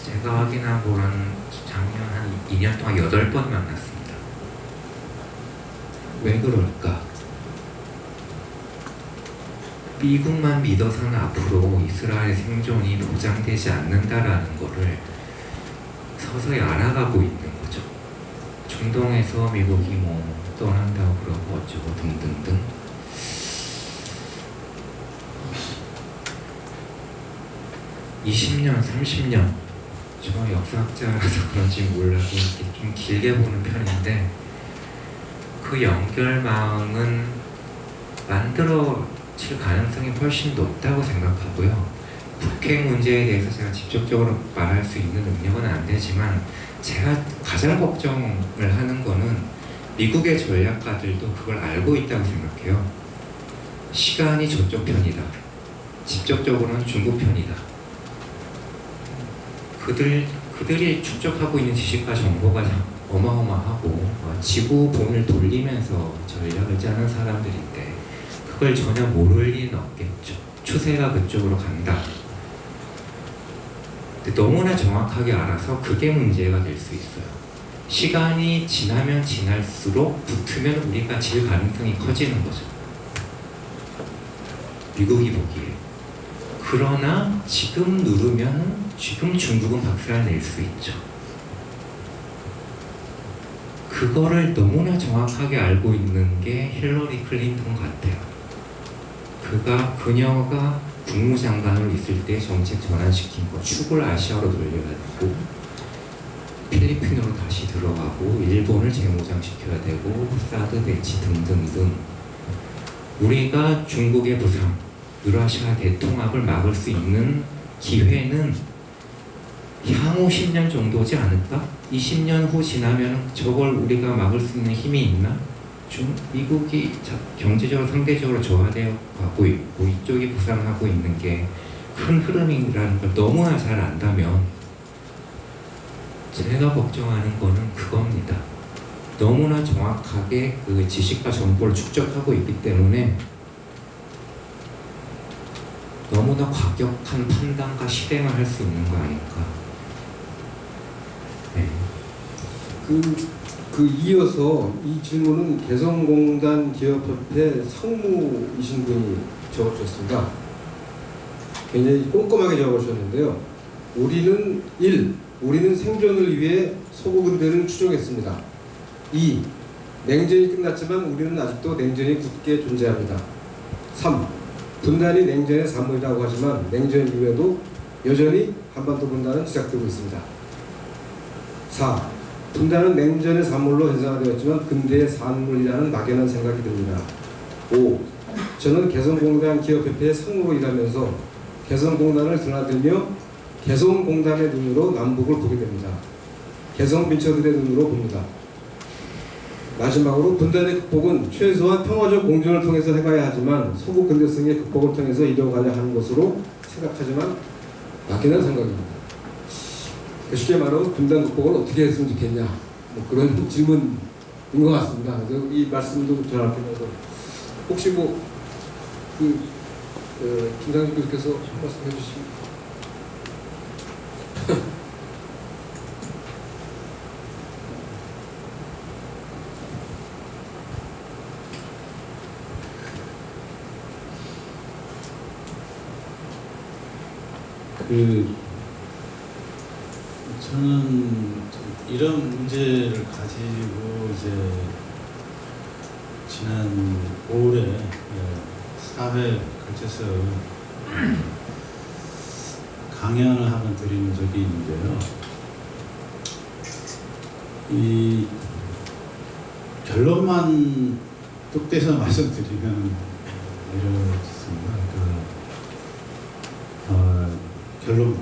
제가 확인한 거는 작년 한 2년 동안 8번 만났습니다. 왜 그럴까? 미국만 믿어서는 앞으로 이스라엘의 생존이 보장되지 않는다라는 거를 서서히 알아가고 있는 거죠. 중동에서 미국이 뭐 떠난다고 그러고 어쩌고 등등등. (20년) (30년) 저 역사학자라서 그런지 몰라도 이렇게 좀 길게 보는 편인데, 그 연결망은 만들어질 가능성이 훨씬 높다고 생각하고요. 북핵 문제에 대해서 제가 직접적으로 말할 수 있는 능력은 안 되지만, 제가 가장 걱정을 하는 거는 미국의 전략가들도 그걸 알고 있다고 생각해요. 시간이 저쪽 편이다. 직접적으로는 중국 편이다. 그들이 축적하고 있는 지식과 정보가 어마어마하고 지구 본을 돌리면서 전략을 짜는 사람들인데 그걸 전혀 모를 리는 없겠죠. 추세가 그쪽으로 간다. 근데 너무나 정확하게 알아서 그게 문제가 될 수 있어요. 시간이 지나면 지날수록 붙으면 우리가 질 가능성이 커지는 거죠. 미국이 보기에. 그러나 지금 누르면 지금 중국은 박살 낼 수 있죠. 그거를 너무나 정확하게 알고 있는 게 힐러리 클린턴 같아요. 그녀가 국무장관으로 있을 때 정책 전환시킨 거, 축을 아시아로 돌려가지고 필리핀으로 다시 들어가고 일본을 재무장시켜야 되고 사드 배치 등등등. 우리가 중국의 부상, 유라시아 대통합을 막을 수 있는 기회는 향후 10년 정도지 않을까? 20년 후 지나면 저걸 우리가 막을 수 있는 힘이 있나? 미국이 경제적으로 상대적으로 저하되어 가고 있고 이쪽이 부상하고 있는 게 큰 흐름이라는 걸 너무나 잘 안다면, 제가 걱정하는 거는 그겁니다. 너무나 정확하게 그 지식과 정보를 축적하고 있기 때문에 너무나 과격한 판단과 실행을 할 수 있는 거 아닐까. 네. 이어서 이 질문은 개성공단 기업협회 상무이신 분이 적어주셨습니다. 굉장히 꼼꼼하게 적어주셨는데요. 우리는 생존을 위해 소고군대를 추종했습니다. 2. 냉전이 끝났지만 우리는 아직도 냉전이 굳게 존재합니다. 3. 분단이 냉전의 산물이라고 하지만 냉전 이후에도 여전히 한반도 분단은 시작되고 있습니다. 4. 분단은 냉전의 산물로 현상화되었지만 근대의 산물이라는 막연한 생각이 듭니다. 5. 저는 개성공단 기업협회의 상무로 일하면서 개성공단을 드나들며 개성공단의 눈으로 남북을 보게 됩니다. 개성빈처들의 눈으로 봅니다. 마지막으로 분단의 극복은 최소한 평화적 공존을 통해서 해가야 하지만 소국 근대성의 극복을 통해서 이뤄가야 하는 것으로 생각하지만 막연한 생각입니다. 쉽게 말하면 분단 극복을 어떻게 했으면 좋겠냐, 뭐 그런 질문인 것 같습니다. 그래서 이 말씀도 전하면서 혹시 김상준 교수께서 말씀해 주시면. 저는 이런 문제를 가지고 이제 지난 5월에 사회 걸쳐서 강연을 한번 드린 적이 있는데요. 이 결론만 뚝 떼서 말씀드리면 이렇습니다. 결론,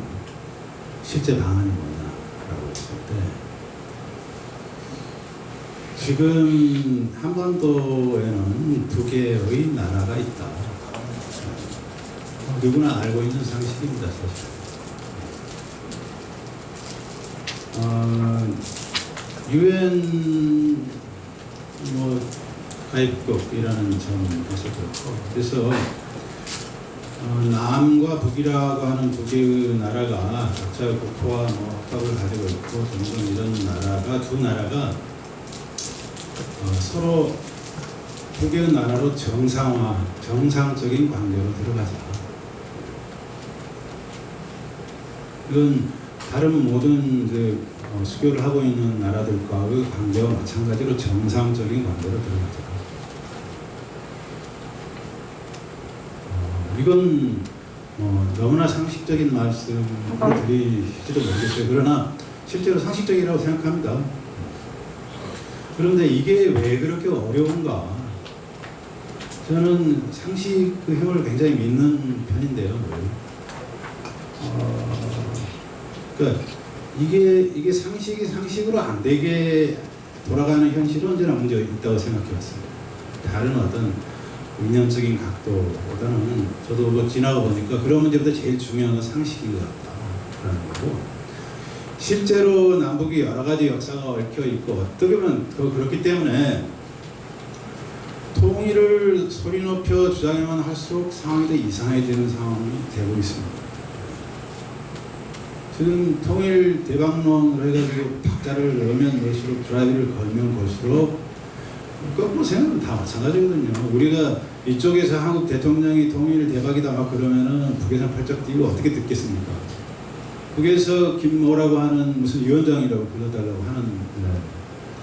실제 방안이 뭐냐라고 했을 때, 지금 한반도에는 두 개의 나라가 있다. 누구나 알고 있는 상식입니다, 사실. UN 가입국이라는 점에서 그렇고, 그래서 남과 북이라고 하는 두 개의 나라가 각자 국토와 합법을 가지고 있고 등등 이런 나라가 두 나라가 서로 두 개의 나라로 정상적인 관계로 들어가자. 이건 다른 모든 수교를 하고 있는 나라들과의 관계와 마찬가지로 정상적인 관계로 들어가자. 이건 너무나 상식적인 말씀을 드리실지도 모르겠어요. 그러나 실제로 상식적이라고 생각합니다. 그런데 이게 왜 그렇게 어려운가? 저는 상식형을 굉장히 믿는 편인데요. 그러니까 이게 상식으로 안 되게 돌아가는 현실은 언제나 문제가 있다고 생각해왔어요. 다른 어떤 이념적인 각도보다는 저도 뭐 지나고 보니까 그런 문제보다 제일 중요한 건 상식인 것 같다라는 거고, 실제로 남북이 여러 가지 역사가 얽혀 있고 어떻게 보면 더 그렇기 때문에 통일을 소리 높여 주장해만 할수록 상황이 더 이상해지는 상황이 되고 있습니다. 지금 통일 대박론을 해가지고 박자를 넣으면 넣을수록 드라이브를 걸면 걸수록 거꾸로 생각은 다 마찬가지거든요. 우리가 이쪽에서 한국 대통령이 통일 대박이다 막 그러면은 북에서 팔짝 뛰고 어떻게 듣겠습니까? 북에서 김모라고 하는 무슨 위원장이라고 불러달라고 하는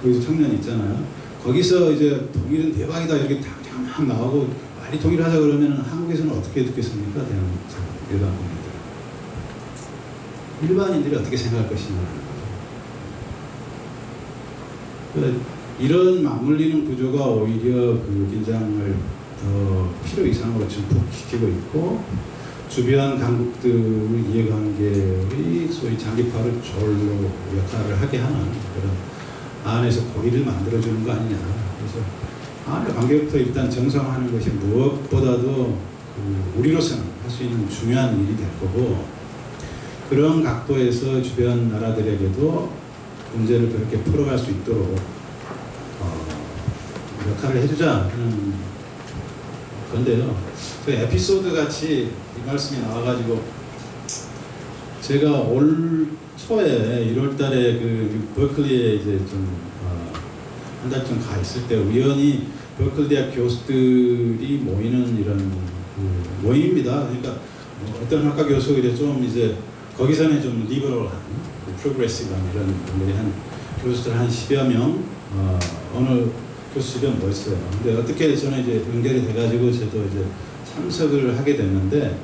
거기서 청년 있잖아요. 거기서 이제 통일은 대박이다 이렇게 당장 막 나오고 빨리 통일하자 그러면은 한국에서는 어떻게 듣겠습니까? 일반 국민들. 일반인들이 어떻게 생각할 것이냐. 이런 맞물리는 구조가 오히려 그 긴장을 더 필요 이상으로 증폭시키고 있고, 주변 강국들의 이해관계의 소위 장기파를 졸로 역할을 하게 하는 그런 안에서 고리를 만들어주는 거 아니냐. 그래서 안의 관계부터 일단 정상화하는 것이 무엇보다도 우리로서는 할 수 있는 중요한 일이 될 거고, 그런 각도에서 주변 나라들에게도 문제를 그렇게 풀어갈 수 있도록 역할을 해주자는 건데요. 그 에피소드 같이 이 말씀이 나와가지고 제가 올 초에 1월달에 그 버클리에 이제 좀 한 달쯤 가 있을 때 우연히 버클리 대학 교수들이 모이는 이런 그 모임입니다. 그러니까 어떤 학과 교수가 좀 이제 거기서는 좀 리버럴한 프로그레시브한 이런 분들이 한 교수들 한 10여 명 어느 교수 주변 모였어요. 근데 어떻게 저는 이제 연결이 돼가지고 저도 이제 참석을 하게 됐는데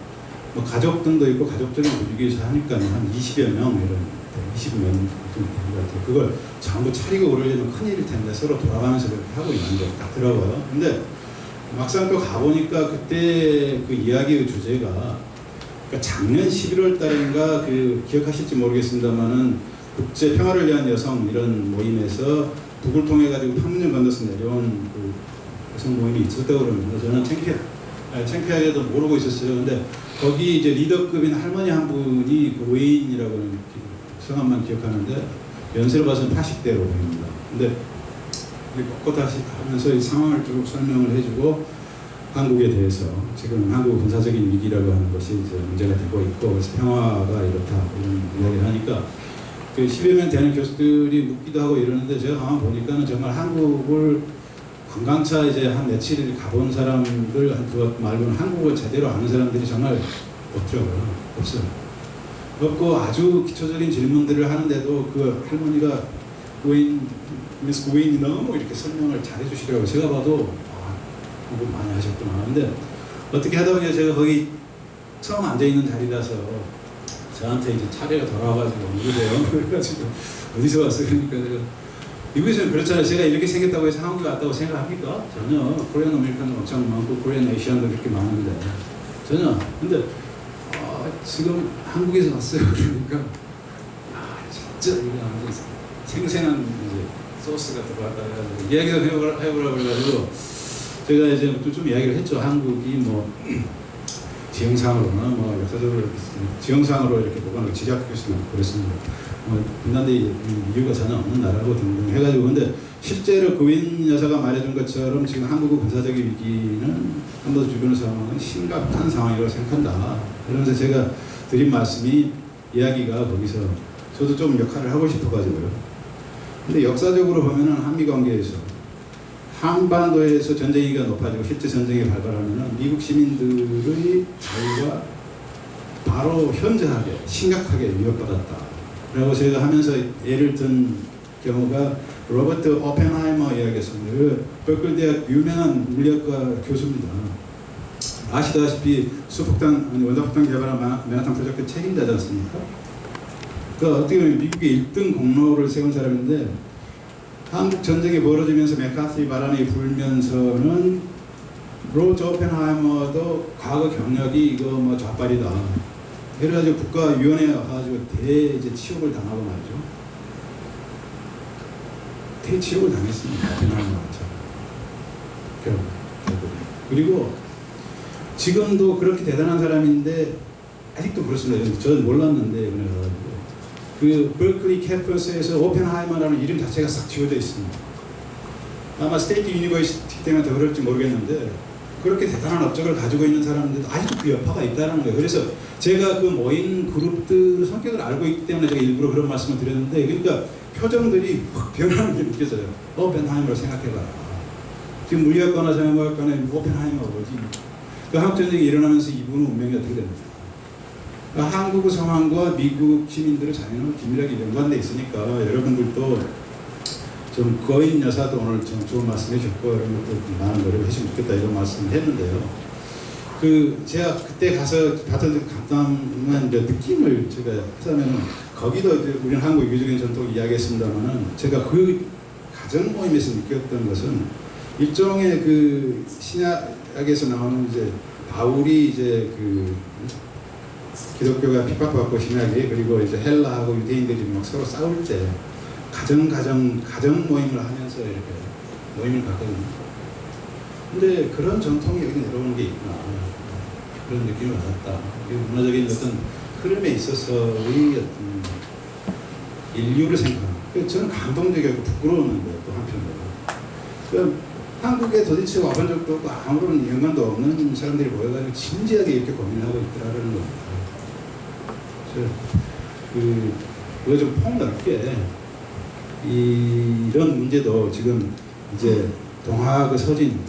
뭐 가족 등도 있고 가족적인 분위기에서 하니까 한 20여 명 이런 20명 정도 되는 것 같아요. 그걸 전부 차리고 오르려면 큰일일 텐데 서로 돌아가면서 그렇게 하고 있는 게 같더라고요. 근데 막상 또 가보니까 그때 그 이야기의 주제가 그러니까 작년 11월 달인가 그 기억하실지 모르겠습니다만은 국제 평화를 위한 여성 이런 모임에서 북을 통해 가지고 판문점 건너서 내려온 그 여성 모임이 있었다고 그러는데 저는 창피하게도 모르고 있었어요. 근데 거기 이제 리더급인 할머니 한 분이 그 외인이라고 하는 성함만 기억하는데 연세로 봐서는 80대로 보입니다. 근데 꼿꼿하시 하면서 이 상황을 쭉 설명을 해주고 한국에 대해서 지금 한국 군사적인 위기라고 하는 것이 이제 문제가 되고 있고 그래서 평화가 이렇다 이런 이야기를 하니까 그 10여 명 되는 교수들이 묻기도 하고 이러는데 제가 가만 보니까는 정말 한국을 관광차 이제 한 며칠 가본 사람들 그것 말고는 한국을 제대로 아는 사람들이 정말 없더라고요. 없어요. 없고 아주 기초적인 질문들을 하는데도 그 할머니가 미스 고인이 너무 이렇게 설명을 잘해 주시더라고요. 제가 봐도 공부 많이 하셨구나. 근데 어떻게 하다 보니 제가 거기 처음 앉아있는 자리라서 저한테 이제 차례가 돌아와가지고 누구세요? 그래가지고 어디서 왔어요? 그러니까 제가 미국에서는 그렇잖아요. 제가 이렇게 생겼다고 해서 한국에 왔다고 생각합니까? 전혀. 코리안 아메리칸도 엄청 많고 코리안 에이시안도 그렇게 많은데 전혀. 근데 지금 한국에서 왔어요. 그러니까 진짜 이게 아주 생생한 이제 소스가 들어왔다 해가지고 이야기를 해보라고 해가지고 제가 이제 좀 이야기를 했죠. 한국이 뭐 지형상으로나 뭐 역사적으로 지형상으로 이렇게 보관하고 지적했으면 그랬습니다. 분단대 이유가 전혀 없는 나라고 등등 해가지고 근데 실제로 그윈 여사가 말해준 것처럼 지금 한국의 군사적인 위기는 한반도 주변 상황은 심각한 상황이라고 생각한다. 그러면서 제가 드린 말씀이 이야기가 거기서 저도 좀 역할을 하고 싶어가지고요. 근데 역사적으로 보면은 한미 관계에서 한반도에서 전쟁위기가 높아지고 실제 전쟁이 발발하면은 미국 시민들의 자유가 바로 현저하게 심각하게 위협받았다. 라고 제가 하면서 예를 든 경우가 로버트 오펜하이머 이야기했습니다. 그 버클리 대학 유명한 물리학과 교수입니다. 아시다시피 원자폭탄 개발한 맨하탄 프로젝트 책임자지 않습니까? 그 어떻게 보면 미국의 1등 공로를 세운 사람인데 한국 전쟁이 벌어지면서 맥카시 발언이 불면서는 로버트 오펜하이머도 과거 경력이 이거 뭐 좌빨이다. 그래가지고 국가위원회에 와가지고 대치욕을 당하고 말이죠. 대치욕을 당했습니다. 결국에. 그리고 지금도 그렇게 대단한 사람인데 아직도 그렇습니다. 저는 몰랐는데 그래가지고 그 버클리 캠퍼스에서 오펜하이머라는 이름 자체가 싹 지워져 있습니다. 아마 스테이트 유니버시티 때문에 더 그럴지 모르겠는데 그렇게 대단한 업적을 가지고 있는 사람인데도 아직도 그 여파가 있다는 거예요. 그래서 제가 그 모인 그룹들 성격을 알고 있기 때문에 제가 일부러 그런 말씀을 드렸는데 그러니까 표정들이 확 변하는 게 느껴져요. 오펜하이머를 생각해봐라. 지금 물리학과나 생물학과나 오펜하이머가 뭐지? 그 한국전쟁이 일어나면서 이분은 운명이 어떻게 됩니까? 그러니까 한국의 상황과 미국 시민들의 자유는 긴밀하게 연관되어 있으니까 여러분들도 좀 거인 여사도 오늘 좀 좋은 말씀 해주셨고 이런 것도 많은 노력을 해주면 좋겠다 이런 말씀을 했는데요. 그 제가 그때 가서 받은 간단한 느낌을 제가 하자면은 거기도 이제 우리는 한국 유교적인 전통 이야기했습니다만은 제가 그 가정 모임에서 느꼈던 것은 일종의 그 신약에서 나오는 이제 바울이 이제 그 기독교가 핍박받고 신약이 그리고 이제 헬라하고 유대인들이 막 서로 싸울 때 가정 모임을 하면서 이렇게 모임을 갖거든요. 근데 그런 전통이 여기 내려오는 게 있구나. 그런 느낌을 받았다. 문화적인 어떤 흐름에 있어서의 어떤 인류를 생각하는. 저는 감동적이고 부끄러웠는데 또 한편으로. 한국에 도대체 와본 적도 없고 아무런 연관도 없는 사람들이 모여가지고 진지하게 이렇게 고민하고 있더라는 겁니다. 그래서 그거 좀 폭넓게 이런 문제도 지금 이제 동학 그 서진